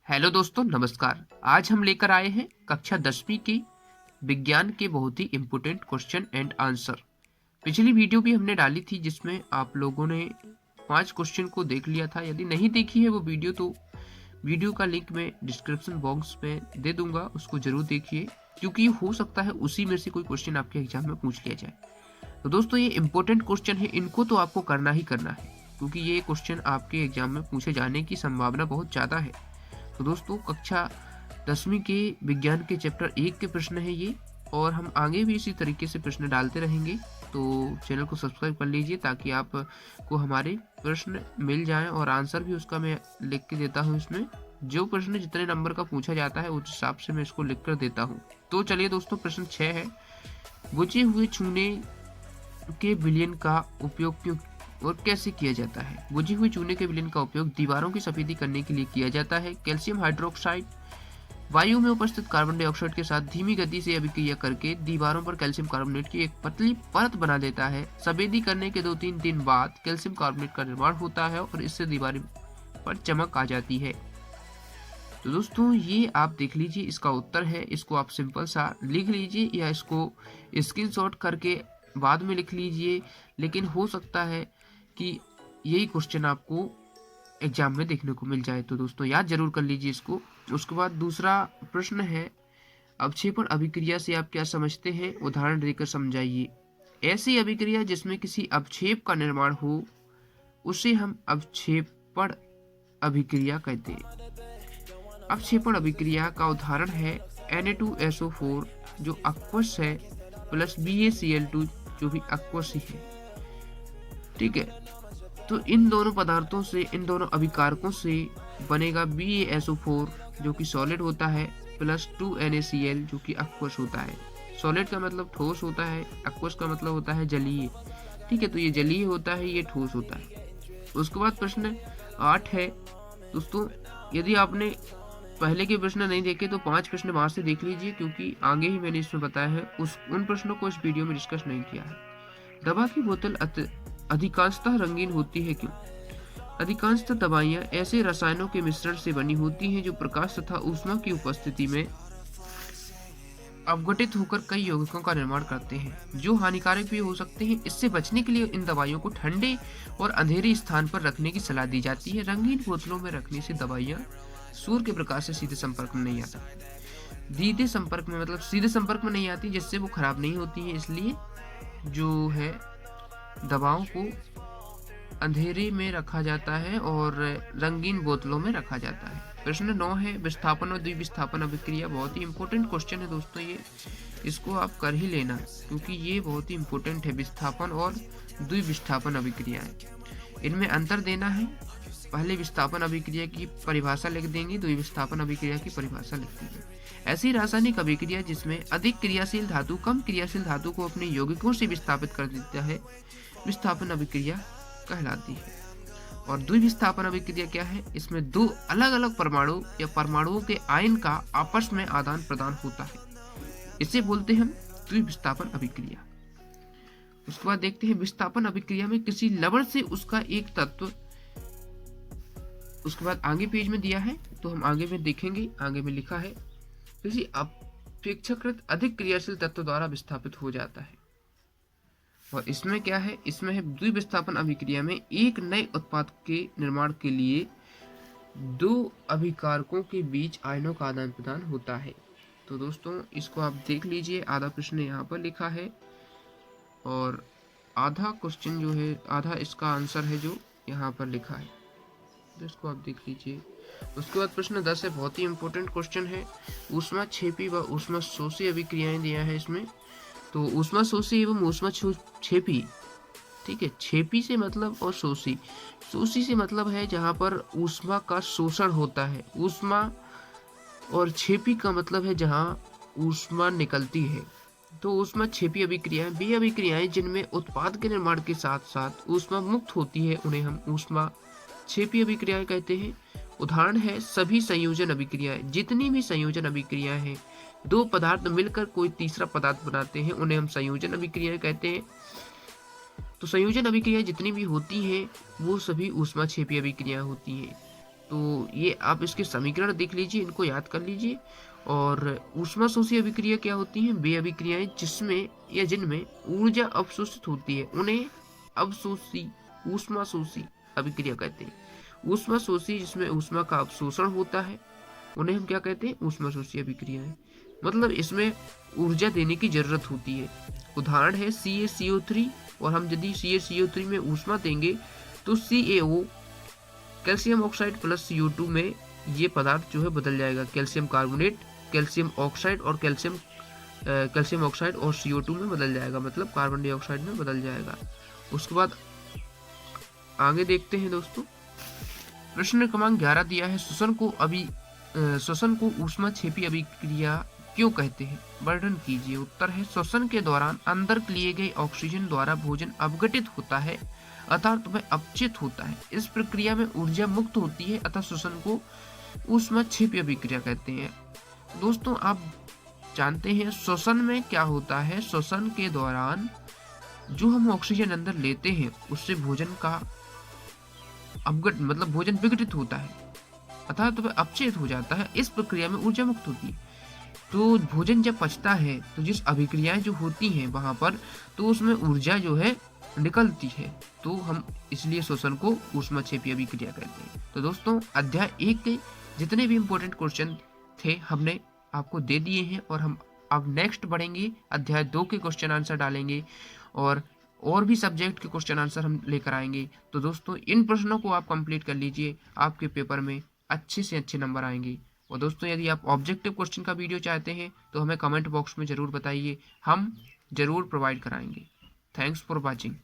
Hello दोस्तों, नमस्कार। आज हम लेकर आए हैं कक्षा 10वीं के विज्ञान के बहुत ही इम्पोर्टेंट क्वेश्चन एंड आंसर। पिछली वीडियो भी हमने डाली थी जिसमें आप लोगों ने 5 क्वेश्चन को देख लिया था। यदि नहीं देखी है वो वीडियो तो वीडियो का लिंक मैं डिस्क्रिप्शन बॉक्स में दे दूंगा, उसको जरूर देखिए क्योंकि हो सकता है उसी में से कोई क्वेश्चन आपके एग्जाम में पूछ लिया जाए। तो दोस्तों ये इम्पोर्टेंट क्वेश्चन है, इनको तो आपको करना ही करना है क्योंकि ये क्वेश्चन आपके एग्जाम में पूछे जाने की संभावना बहुत ज़्यादा है। तो दोस्तों कक्षा 10वीं के विज्ञान के चैप्टर 1 के प्रश्न है ये, और हम आगे भी इसी तरीके से प्रश्न डालते रहेंगे। तो चैनल को सब्सक्राइब कर लीजिए ताकि आपको हमारे प्रश्न मिल जाएं, और आंसर भी उसका मैं लिख के देता हूं। इसमें जो प्रश्न जितने नंबर का पूछा जाता है उस हिसाब से मैं इसको लिख कर देता हूँ। तो चलिए दोस्तों, प्रश्न 6 है, बुझे हुए चूने के विलयन का उपयोग क्यों और कैसे किया जाता है? बुझे हुए चूने के विलयन का उपयोग दीवारों की सफेदी करने के लिए किया जाता है। कैल्शियम हाइड्रोक्साइड वायु में उपस्थित कार्बन डाइऑक्साइड के साथ धीमी गति से अभिक्रिया करके दीवारों पर कैल्शियम कार्बोनेट की एक पतली परत बना देता है। सफेदी करने के 2-3 दिन बाद कैल्शियम कार्बोनेट का निर्माण होता है और इससे दीवार पर चमक आ जाती है। तो दोस्तों ये आप देख लीजिए, इसका उत्तर है। इसको आप सिंपल सा लिख लीजिए या इसको स्क्रीनशॉट करके बाद में लिख लीजिए, लेकिन हो सकता है कि यही क्वेश्चन आपको एग्जाम में देखने को मिल जाए। तो दोस्तों याद जरूर कर लीजिए इसको। उसके बाद दूसरा प्रश्न है, अवक्षेपण अभिक्रिया से आप क्या समझते हैं? उदाहरण देकर समझाइए। ऐसी अभिक्रिया जिसमें किसी अवक्षेप का निर्माण हो उसे हम अवक्षेपण अभिक्रिया कहते हैं। अवक्षेपण अभिक्रिया का उदाहरण है Na2SO4 जो अक्वस है प्लस BaCl2 जो भी अक्वस ही है। ठीक है, तो इन दोनों पदार्थों से, इन दोनों अभिकारकों से बनेगा BaSO4 जो कि सॉलिड होता है प्लस 2NaCl जो कि अक्वस होता है। सॉलिड का मतलब ठोस होता है, अक्वस का मतलब होता है जलीय। ठीक है, तो ये जलीय होता है, ये ठोस होता है। उसके बाद प्रश्न 8 है दोस्तों, यदि आपने पहले के प्रश्न नहीं देखे तो 5 प्रश्न वहां से देख लीजिए क्योंकि आगे ही मैंने इसमें बताया है। उन प्रश्नों को इस वीडियो में डिस्कस नहीं किया है। दवा की बोतल अधिकांशतः रंगीन होती है क्यों? अधिकांशतः दवाइयां ऐसे रसायनों के मिश्रण से बनी होती हैं जो प्रकाश तथा ऊष्मा की उपस्थिति में अवघटित होकर कई यौगिकों का निर्माण करते हैं जो हानिकारक भी हो सकते हैं। इससे बचने के लिए इन दवाइयों को ठंडे और अंधेरे स्थान पर रखने की सलाह दी जाती है। रंगीन बोतलों में रखने से दवाइयां सूर्य के प्रकाश से सीधे संपर्क में नहीं आ सकती। सीधे संपर्क में मतलब सीधे संपर्क में नहीं आती, जिससे वो खराब नहीं होती है। इसलिए जो है दवाओं को अंधेरे में रखा जाता है और रंगीन बोतलों में रखा जाता है। प्रश्न 9 है, विस्थापन और द्विविस्थापन अभिक्रिया। बहुत ही इंपॉर्टेंट क्वेश्चन है दोस्तों ये, इसको आप कर ही लेना क्योंकि ये बहुत ही इंपॉर्टेंट है। विस्थापन और द्विविस्थापन अभिक्रियाएं, इनमें अंतर देना है। पहले विस्थापन अभिक्रिया की परिभाषा लिख देंगे, द्विविस्थापन अभिक्रिया की परिभाषा लिख देंगे। ऐसी रासायनिक अभिक्रिया जिसमें अधिक क्रियाशील धातु कम क्रियाशील धातु को अपने यौगिकों से विस्थापित कर देता है, विस्थापन अभिक्रिया कहलाती है। और द्विविस्थापन अभिक्रिया क्या है? इसमें दो अलग अलग परमाणु या परमाणुओं के आयन का आपस में आदान प्रदान होता है, इसे बोलते हैं हम द्विविस्थापन अभिक्रिया। उसके बाद देखते हैं विस्थापन अभिक्रिया में किसी लवण से उसका एक तत्व, उसके बाद आगे पेज में दिया है तो हम आगे में देखेंगे। आगे में लिखा है किसी अपेक्षाकृत अधिक क्रियाशील तत्व द्वारा विस्थापित हो जाता है। और इसमें क्या है? इसमें है द्विविस्थापन अभिक्रिया में एक नए उत्पाद के निर्माण के लिए दो अभिकारकों के बीच आयनों का आदान प्रदान होता है। तो दोस्तों इसको आप देख लीजिए, आधा प्रश्न यहाँ पर लिखा है और आधा क्वेश्चन जो है, आधा इसका आंसर है जो यहाँ पर लिखा है, तो इसको आप देख लीजिए। उसके बाद प्रश्न 10 है, बहुत ही इंपॉर्टेंट क्वेश्चन है। ऊष्मा छेपी व ऊष्मा शोषी अभिक्रियाएं दिया है इसमें। तो ऊष्मा शोषी एवं ऊष्मा छेपी, ठीक है, छेपी से मतलब और शोषी, शोषी से मतलब है जहाँ पर ऊष्मा का शोषण होता है ऊष्मा, और छेपी का मतलब है जहाँ ऊष्मा निकलती है। तो ऊष्मा छेपी अभिक्रियाएं वे अभिक्रियाएं जिनमें उत्पाद के निर्माण के साथ साथ ऊष्मा मुक्त होती है, उन्हें हम ऊष्मा छेपी अभिक्रियाएं कहते हैं। उदाहरण है सभी संयोजन अभिक्रियाएं। जितनी भी संयोजन अभिक्रियाएं हैं, दो पदार्थ मिलकर कोई तीसरा पदार्थ बनाते हैं, उन्हें हम संयोजन अभिक्रियाएं कहते हैं। तो संयोजन अभिक्रियाएं जितनी भी होती हैं वो सभी ऊष्मा छेपी अभिक्रियाएं होती हैं। तो ये आप इसके समीकरण देख लीजिए, इनको याद कर लीजिए। और ऊष्माशोषी अभिक्रिया क्या होती हैं? वे अभिक्रियाएं जिसमें या जिनमें ऊर्जा अवशोषित होती है उन्हें अवशोषी ऊष्माशोषी अभिक्रिया कहते हैं। ऊष्माशोषी जिसमें ऊष्मा का अवशोषण होता है उन्हें हम क्या कहते हैं? ऊष्माशोषी अभिक्रियाएं। मतलब इसमें ऊर्जा देने की जरूरत होती है। उदाहरण है CaCO3, और हम यदि CaCO3 में ऊष्मा देंगे तो CaO calcium oxide plus CO2 में ये पदार्थ जो है बदल जाएगा। कैल्शियम कार्बोनेट, कैल्शियम ऑक्साइड और कैल्शियम ऑक्साइड और CO2 में बदल जाएगा, मतलब कार्बन डाइऑक्साइड में बदल जाएगा। उसके बाद आगे देखते हैं दोस्तों, प्रश्न क्रमांक 11 दिया है, श्वसन को ऊष्माक्षेपी अभिक्रिया क्यों कहते हैं? वर्णन कीजिए। उत्तर है, श्वसन के दौरान अंदर लिए गए ऑक्सीजन द्वारा भोजन अपघटित होता है अर्थात वह अपचित होता है। इस प्रक्रिया में ऊर्जा मुक्त होती है अतः श्वसन को ऊष्माक्षेपी अभिक्रिया कहते हैं। दोस्तों आप जानते हैं श्वसन में क्या होता है? श्वसन के दौरान जो हम ऑक्सीजन अंदर लेते हैं उससे भोजन का मतलब भोजन विघटित होता है अर्थात वह अपचित हो जाता है। इस प्रक्रिया में ऊर्जा मुक्त होती है। तो भोजन जब पचता है तो जिस अभिक्रियाएं जो होती हैं वहां पर, तो उसमें ऊर्जा जो है निकलती है, तो हम इसलिए श्वसन को ऊष्माक्षेपी अभिक्रिया कहते हैं। तो दोस्तों अध्याय 1 के जितने भी इम्पोर्टेंट क्वेश्चन थे हमने आपको दे दिए हैं, और हम अब नेक्स्ट बढ़ेंगे, अध्याय 2 के क्वेश्चन आंसर डालेंगे और भी सब्जेक्ट के क्वेश्चन आंसर हम लेकर आएंगे। तो दोस्तों इन प्रश्नों को आप कंप्लीट कर लीजिए, आपके पेपर में अच्छे से अच्छे नंबर आएंगे। और दोस्तों यदि आप ऑब्जेक्टिव क्वेश्चन का वीडियो चाहते हैं तो हमें कमेंट बॉक्स में ज़रूर बताइए, हम ज़रूर प्रोवाइड कराएंगे। Thanks for watching.